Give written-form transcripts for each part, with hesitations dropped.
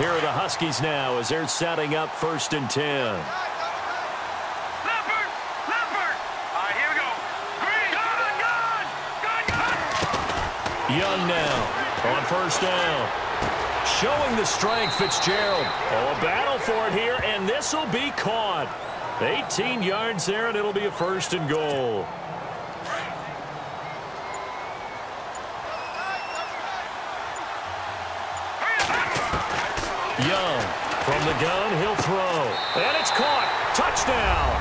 Here are the Huskies now as they're setting up 1st and 10. Young now on 1st down. Showing the strength, Fitzgerald. Oh, a battle for it here, and this will be caught. 18 yards there, and it'll be a 1st and goal. Young from the gun, he'll throw. And it's caught. Touchdown.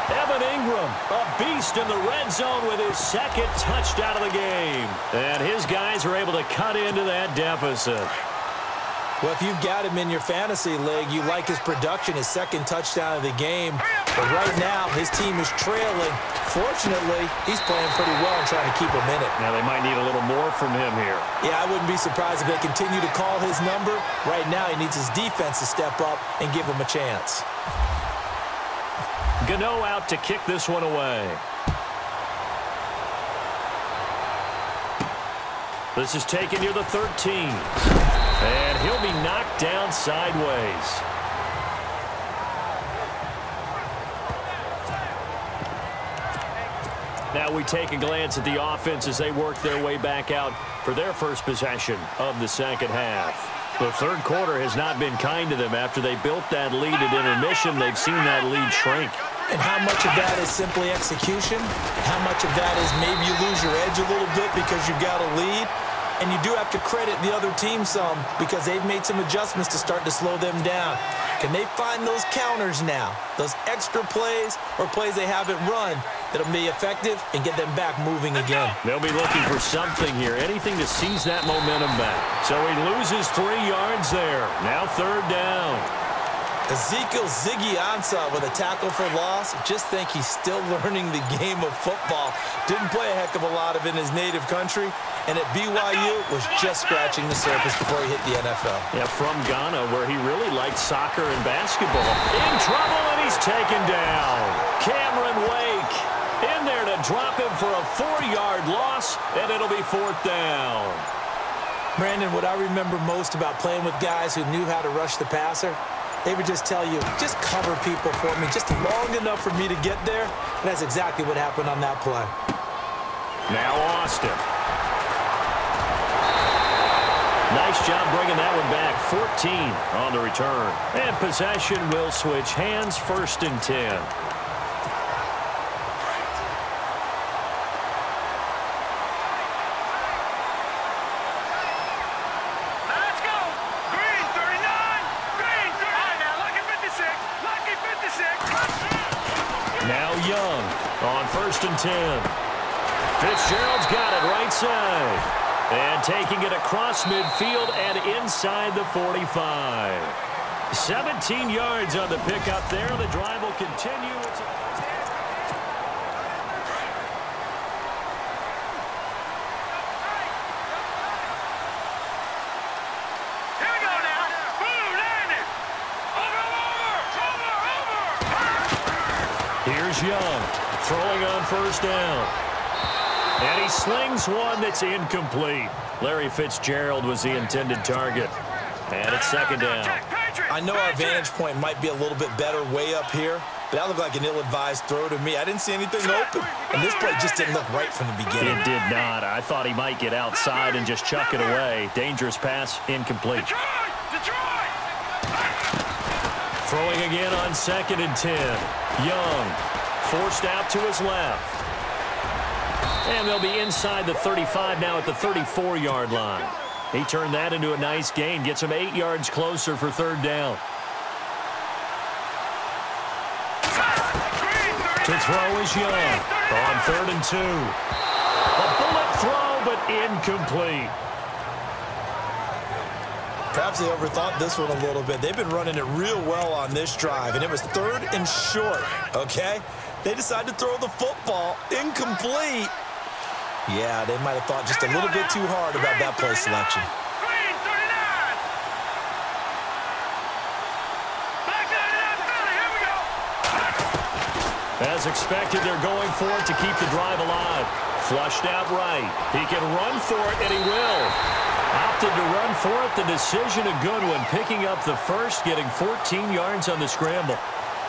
Evan Ingram, a beast in the red zone with his 2nd touchdown of the game. And his guys are able to cut into that deficit. Well, if you've got him in your fantasy league, you like his production, his 2nd touchdown of the game. But right now, his team is trailing. Fortunately, he's playing pretty well and trying to keep him in it. Now, they might need a little more from him here. Yeah, I wouldn't be surprised if they continue to call his number. Right now, he needs his defense to step up and give him a chance. Gano out to kick this one away. This is taken near the 13. And he'll be knocked down sideways. Now we take a glance at the offense as they work their way back out for their first possession of the 2nd half. The 3rd quarter has not been kind to them. After they built that lead at intermission, they've seen that lead shrink. And how much of that is simply execution? How much of that is maybe you lose your edge a little bit because you've got a lead? And you do have to credit the other team some because they've made some adjustments to start to slow them down. Can they find those counters now, those extra plays or plays they haven't run that'll be effective and get them back moving again? They'll be looking for something here, anything to seize that momentum back. So he loses 3 yards there. Now 3rd down. Ezekiel Ziggy Ansah with a tackle for loss. Just think he's still learning the game of football. Didn't play a heck of a lot of it in his native country. And at BYU, was just scratching the surface before he hit the NFL. Yeah, from Ghana, where he really liked soccer and basketball. In trouble, and he's taken down. Cameron Wake in there to drop him for a 4-yard loss, and it'll be 4th down. Brandon, what I remember most about playing with guys who knew how to rush the passer, they would just tell you, just cover people for me, just long enough for me to get there. And that's exactly what happened on that play. Now Austin. Nice job bringing that one back. 14 on the return. And possession will switch hands. 1st and 10. Now Young on 1st and 10. Fitzgerald's got it right side. And taking it across midfield and inside the 45. 17 yards on the pickup there. The drive will continue. Here we go now. Boom, landed. Over. Here's Young throwing on 1st down. And he slings one that's incomplete. Larry Fitzgerald was the intended target. And it's 2nd down. I know our vantage point might be a little bit better way up here, but that looked like an ill-advised throw to me. I didn't see anything open. And this play just didn't look right from the beginning. It did not. I thought he might get outside and just chuck it away. Dangerous pass, incomplete. Throwing again on 2nd and 10. Young forced out to his left. And they'll be inside the 35 now at the 34-yard line. He turned that into a nice gain. Gets him 8 yards closer for 3rd down. To throw is Young on 3rd and 2. A bullet throw, but incomplete. Perhaps they overthought this one a little bit. They've been running it real well on this drive, and it was 3rd and short, okay? They decided to throw the football incomplete. Yeah, they might have thought just a little bit too hard about that play selection. As expected, they're going for it to keep the drive alive. Flushed out right. He can run for it, and he will. Opted to run for it. The decision a good one. Picking up the first, getting 14 yards on the scramble.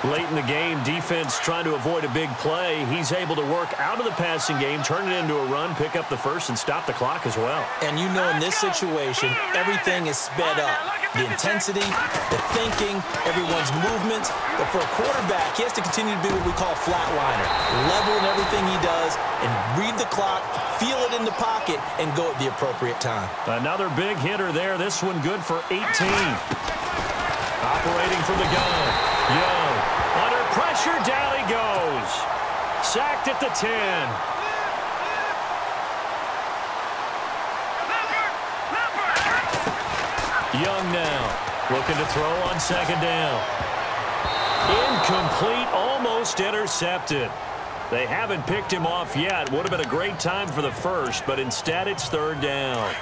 Late in the game, defense trying to avoid a big play. He's able to work out of the passing game, turn it into a run, pick up the first, and stop the clock as well. And you know in this situation, everything is sped up. The intensity, the thinking, everyone's movements. But for a quarterback, he has to continue to be what we call a flatliner. Level in everything he does and read the clock, feel it in the pocket, and go at the appropriate time. Another big hitter there. This one good for 18. Operating from the gun. Young. Under pressure, down he goes. Sacked at the 10. Young now. Looking to throw on second down. Incomplete, almost intercepted. They haven't picked him off yet. Would have been a great time for the first, but instead it's third down.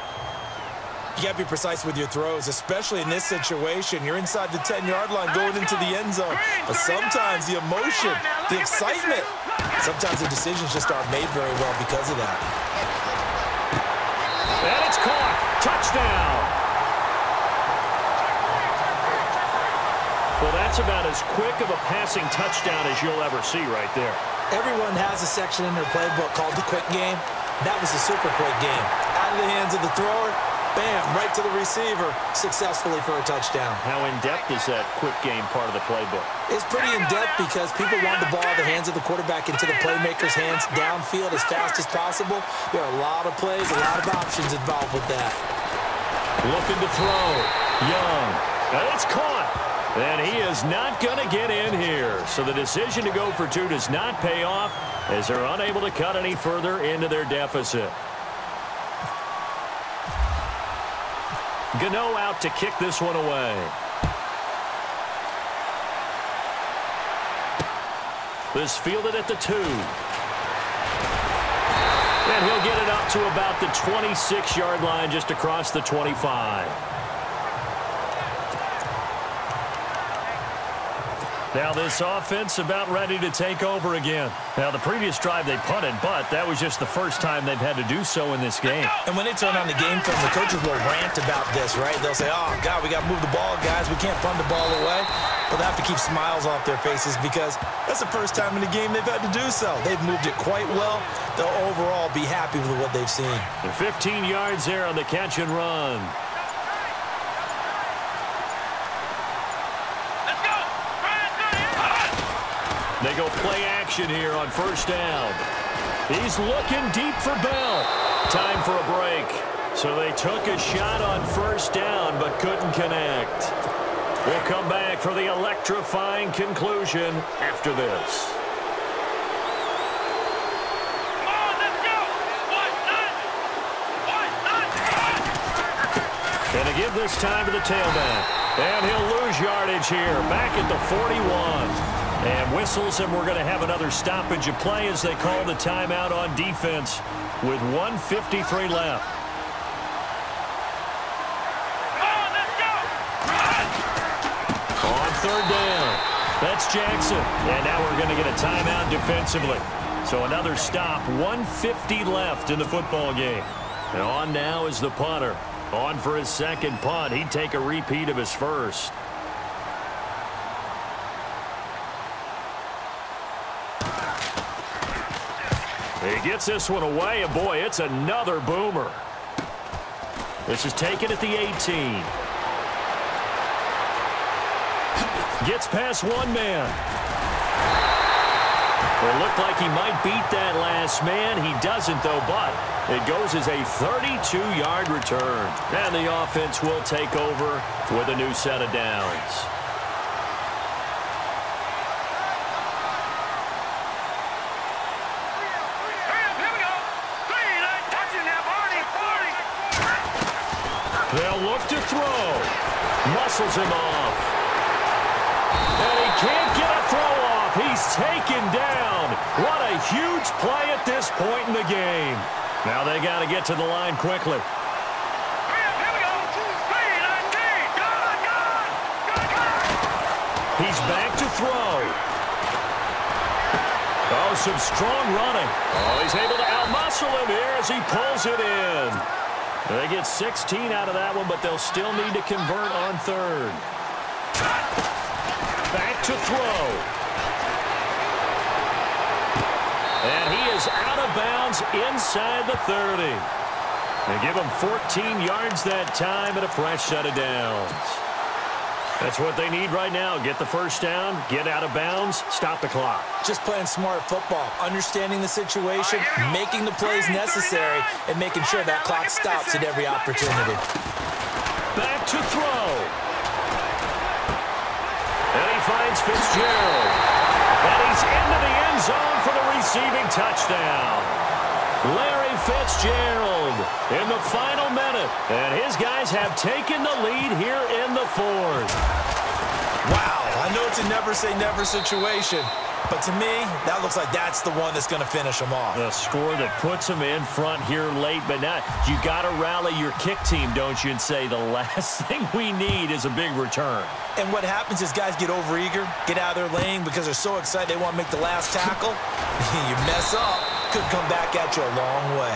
You got to be precise with your throws, especially in this situation. You're inside the 10-yard line going into the end zone. But sometimes the emotion, the excitement, sometimes the decisions just aren't made very well because of that. And it's caught. Touchdown. Well, that's about as quick of a passing touchdown as you'll ever see right there. Everyone has a section in their playbook called the quick game. That was a super quick game. Out of the hands of the thrower, bam, right to the receiver, successfully for a touchdown. How in-depth is that quick game part of the playbook? It's pretty in-depth because people want the ball out of the hands of the quarterback into the playmaker's hands downfield as fast as possible. There are a lot of plays, a lot of options involved with that. Looking to throw. Young. And it's caught. And he is not going to get in here. So the decision to go for two does not pay off as they're unable to cut any further into their deficit. Gano out to kick this one away. This fielded at the 2. And he'll get it up to about the 26-yard line, just across the 25. Now this offense about ready to take over again. Now the previous drive they punted, but that was just the first time they've had to do so in this game. And when they turn on the game film, the coaches will rant about this, right? They'll say, oh, God, we got to move the ball, guys. We can't punt the ball away. But they have to keep smiles off their faces because that's the first time in the game they've had to do so. They've moved it quite well. They'll overall be happy with what they've seen. And 15 yards there on the catch and run. They go play action here on first down. He's looking deep for Bell. Time for a break. So they took a shot on first down but couldn't connect. We'll come back for the electrifying conclusion after this. And to give this time to the tailback. And he'll lose yardage here. Back at the 41. And whistles, and we're going to have another stoppage of play as they call the timeout on defense with 1:53 left. On third down, that's Jackson. And now we're going to get a timeout defensively. So another stop, 1:50 left in the football game. And on now is the punter. On for his second punt. He'd take a repeat of his first. He gets this one away, and boy, it's another boomer. This is taken at the 18. Gets past one man. It looked like he might beat that last man. He doesn't, though, but it goes as a 32-yard return. And the offense will take over with a new set of downs. They'll look to throw. Muscles him off. And he can't get a throw off. He's taken down. What a huge play at this point in the game. Now they got to get to the line quickly. He's back to throw. Oh, some strong running. Oh, he's able to outmuscle him here as he pulls it in. They get 16 out of that one, but they'll still need to convert on third. Back to throw. And he is out of bounds inside the 30. They give him 14 yards that time and a fresh set of downs. That's what they need right now. Get the first down, get out of bounds, stop the clock. Just playing smart football, understanding the situation, making the plays necessary, and making sure that clock stops at every opportunity. Back to throw. And he finds Fitzgerald. And he's into the end zone for the receiving touchdown. Larry Fitzgerald in the final minute. And his guys have taken the lead here in the fourth. Wow, I know it's a never-say-never situation, but to me, that looks like that's the one that's going to finish them off. A score that puts them in front here late, but now you got to rally your kick team, don't you, and say the last thing we need is a big return. And what happens is guys get overeager, get out of their lane because they're so excited they want to make the last tackle. You mess up, could come back at you a long way.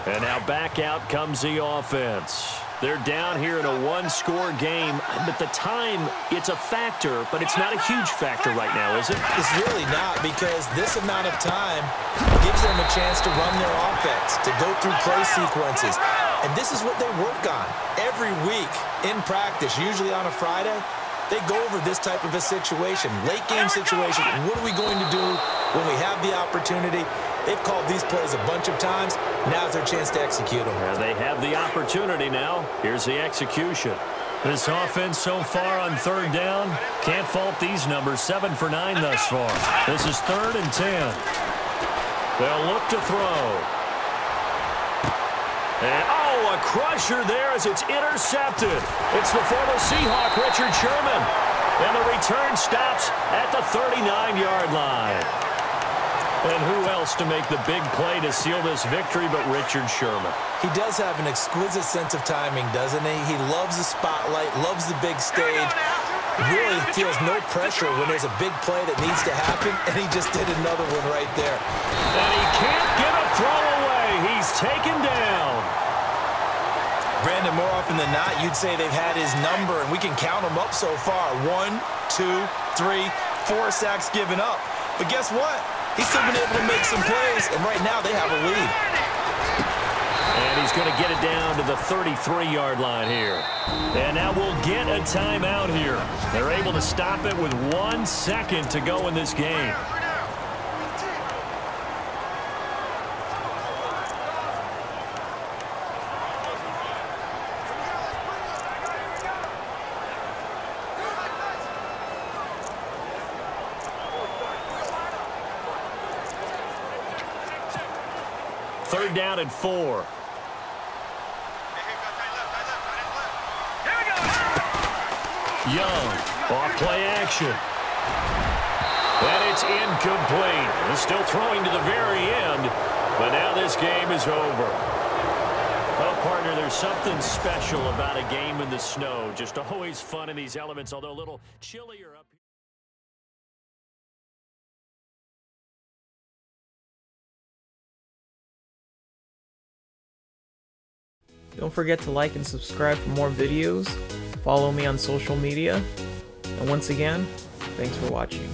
And now back out comes the offense. They're down here in a one-score game, but the time, it's a factor, but it's not a huge factor right now, is it? It's really not, because this amount of time gives them a chance to run their offense, to go through play sequences. And this is what they work on every week in practice, usually on a Friday. They go over this type of a situation, late-game situation. What are we going to do when we have the opportunity? They've called these plays a bunch of times. Now's their chance to execute them. They have the opportunity now. Here's the execution. This offense so far on third down, can't fault these numbers. 7 for 9 thus far. This is 3rd and 10. They'll look to throw. And, oh, a crusher there as it's intercepted. It's the former Seahawk, Richard Sherman. And the return stops at the 39-yard line. And who else to make the big play to seal this victory but Richard Sherman? He does have an exquisite sense of timing, doesn't he? He loves the spotlight, loves the big stage. Really feels no pressure when there's a big play that needs to happen, and he just did another one right there. And he can't get a throw away. He's taken down. Brandon, more often than not, you'd say they've had his number, and we can count them up so far. 1, 2, 3, 4 sacks given up. But guess what? He's still been able to make some plays, and right now they have a lead. And he's going to get it down to the 33-yard line here. And now we'll get a timeout here. They're able to stop it with 1 second to go in this game. Third down and 4. Young, off play action. And it's incomplete. He's still throwing to the very end, but now this game is over. Well, partner, there's something special about a game in the snow. Just always fun in these elements, although a little chillier up here. Don't forget to like and subscribe for more videos. Follow me on social media. And once again, thanks for watching.